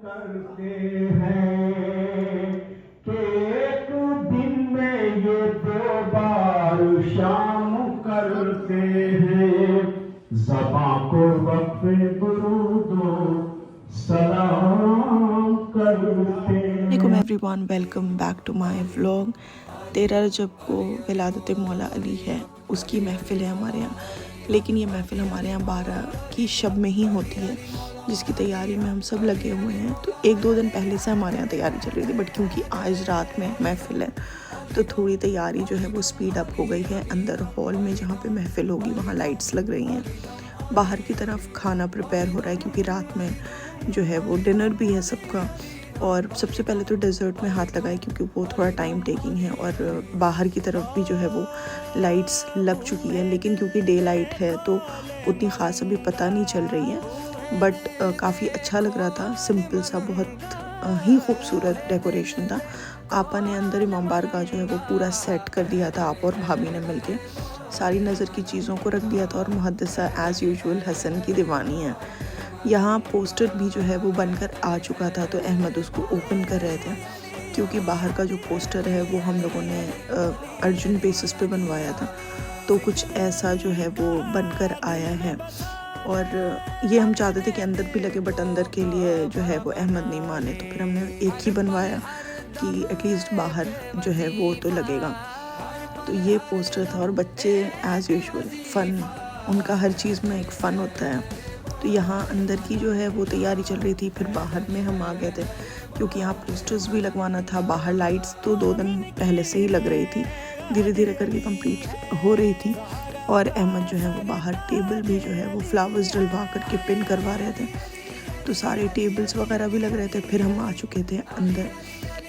करते हैं कि एक दिन में ये 2 बार शाम करते हैं, ज़बां को वक्फ़े दुरूदो सलाम करते हैं। वालेकुम everyone, welcome back to my vlog. 13 रजब को विलादत मौला अली है, उसकी महफ़िल है हमारे यहाँ। लेकिन ये महफ़िल हमारे यहाँ 12 की शब में ही होती है, जिसकी तैयारी में हम सब लगे हुए हैं। तो 1-2 दिन पहले से हमारे यहाँ तैयारी चल रही थी, बट क्योंकि आज रात में महफ़िल है तो थोड़ी तैयारी जो है वो स्पीड अप हो गई है। अंदर हॉल में जहाँ पे महफ़िल होगी वहाँ लाइट्स लग रही हैं, बाहर की तरफ खाना प्रिपेयर हो रहा है क्योंकि रात में जो है वो डिनर भी है सबका। और सबसे पहले तो डेज़र्ट में हाथ लगाए क्योंकि वो थोड़ा टाइम टेकिंग है, और बाहर की तरफ भी जो है वो लाइट्स लग चुकी है। लेकिन क्योंकि डे लाइट है तो उतनी ख़ास अभी पता नहीं चल रही है, बट काफ़ी अच्छा लग रहा था। सिंपल सा बहुत ही खूबसूरत डेकोरेशन था। आपा ने अंदर इमाम बारगाह जो है वो पूरा सेट कर दिया था, आप और भाभी ने मिलके सारी नज़र की चीज़ों को रख दिया था। और मुहद्दिसा एज़ यूजुअल हसन की दीवानी है। यहाँ पोस्टर भी जो है वो बनकर आ चुका था, तो अहमद उसको ओपन कर रहे थे क्योंकि बाहर का जो पोस्टर है वो हम लोगों ने अर्जेंट बेसिस पे बनवाया था, तो कुछ ऐसा जो है वो बनकर आया है। और ये हम चाहते थे कि अंदर भी लगे, बट अंदर के लिए जो है वो अहमद नहीं माने, तो फिर हमने एक ही बनवाया कि एटलीस्ट बाहर जो है वो तो लगेगा। तो ये पोस्टर था, और बच्चे एज़ यूजुअल फ़न, उनका हर चीज़ में एक फ़न होता है। तो यहाँ अंदर की जो है वो तैयारी चल रही थी, फिर बाहर में हम आ गए थे क्योंकि यहाँ पोस्टर्स भी लगवाना था। बाहर लाइट्स तो 2 दिन पहले से ही लग रही थी, धीरे धीरे करके कंप्लीट हो रही थी। और अहमद जो है वो बाहर टेबल भी जो है वो फ्लावर्स डलवा करके पिन करवा रहे थे, तो सारे टेबल्स वगैरह भी लग रहे थे। फिर हम आ चुके थे अंदर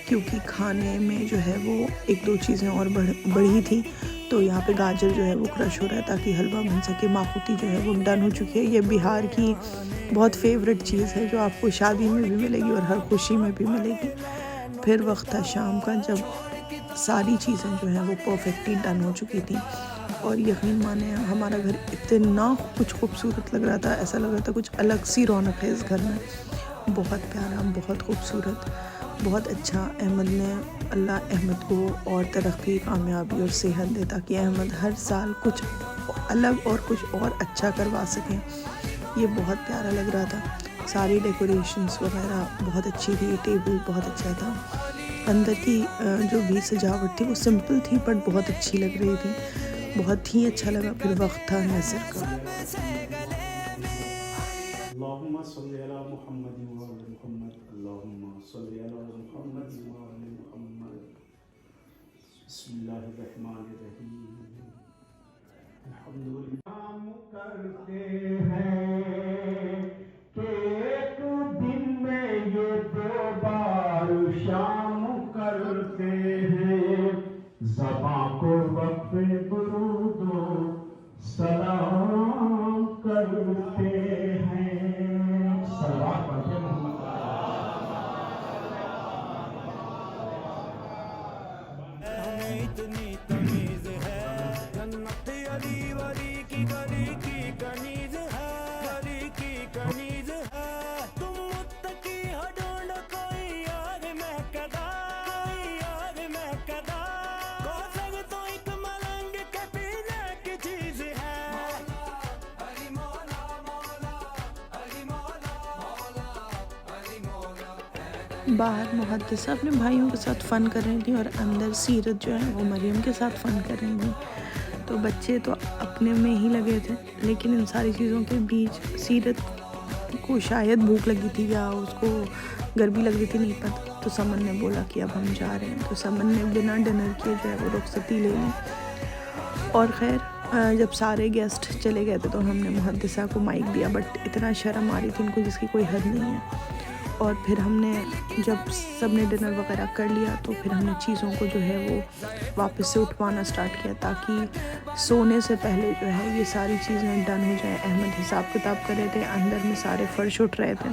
क्योंकि खाने में जो है वो 1-2 चीज़ें और बढ़ी थी, तो यहाँ पे गाजर जो है वो क्रश हो रहा है ताकि हलवा बन सके। माखूती जो है वो डन हो चुकी है। ये बिहार की बहुत फेवरेट चीज़ है जो आपको शादी में भी मिलेगी और हर खुशी में भी मिलेगी। फिर वक्त था शाम का, जब सारी चीज़ें जो हैं वो परफेक्टली डन हो चुकी थी। और यकीन माने हमारा घर इतना कुछ खूबसूरत लग रहा था, ऐसा लग रहा था कुछ अलग सी रौनक है इस घर में। बहुत प्यारा, बहुत खूबसूरत, बहुत अच्छा। अहमद ने, अल्लाह अहमद को और तरक्की, कामयाबी और सेहत दे ताकि अहमद हर साल कुछ अलग और कुछ और अच्छा करवा सकें। ये बहुत प्यारा लग रहा था। सारी डेकोरेशंस वगैरह बहुत अच्छी थी, टेबल बहुत अच्छा था। अंदर की जो भी सजावट थी वो सिंपल थी बट बहुत अच्छी लग रही थी, बहुत ही अच्छा लगा। फिर वक्त था नसर का। अल्लाहुम्मा सल्ली अला मुहम्मद व आले मुहम्मद, अल्लाहुम्मा सल्ली अला मुहम्मद व आले मुहम्मद। बिस्मिल्लाहिर्रहमानिर्रहीम। अल्हम्दुलिल्लाह करते हैं कि एक दिन में ये 2 बार शाम करते हैं, ज़बां को वक्फ़े दुरूदो सलाम करते हैं। सलाम पढ़ते मोहम्मद। हमें इतनी तमीज है, जन्नत अली वली की गली की कनीज है, गली की कनीज है। तुम मुत्तकी हो, ढूंढ कोई यार मैं कदा, कोई यार मैं कदा। कौसर तो एक मलंग के पीने की चीज है। अली मौला मौला, अली मौला मौला, अली मौला। बाहर मुहद्दिसा अपने भाइयों के साथ फ़न कर रही थी और अंदर सीरत जो है वो मरियम के साथ फ़न कर रही थी। तो बच्चे तो अपने में ही लगे थे, लेकिन इन सारी चीज़ों के बीच सीरत को शायद भूख लगी थी या उसको गर्मी लग रही थी, नहीं पता। तो समन ने बोला कि अब हम जा रहे हैं, तो समन ने बिना डिनर किए जो है वो रुखसती ले ली। और ख़ैर जब सारे गेस्ट चले गए थे तो हमने मुहद्दिसा को माइक दिया, बट इतना शर्म आ रही थी इनको जिसकी कोई हद नहीं है। और फिर हमने जब सब ने डिनर वगैरह कर लिया तो फिर हमने चीज़ों को जो है वो वापस से उठवाना स्टार्ट किया ताकि सोने से पहले जो है ये सारी चीज़ें डन हो जाए। अहमद हिसाब किताब कर रहे थे, अंदर में सारे फ़र्श उठ रहे थे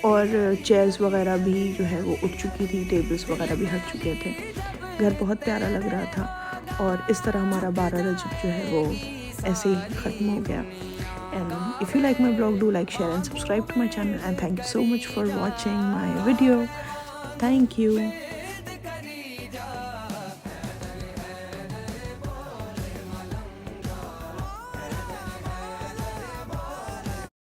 और चेयर्स वगैरह भी जो है वो उठ चुकी थी, टेबल्स वगैरह भी हट चुके थे। घर बहुत प्यारा लग रहा था और इस तरह हमारा 12 रजब जो है वो ऐसे ही ख़त्म हो गया। And if you like my vlog, do like, share and subscribe to my channel, and thank you so much for watching my video. Thank you.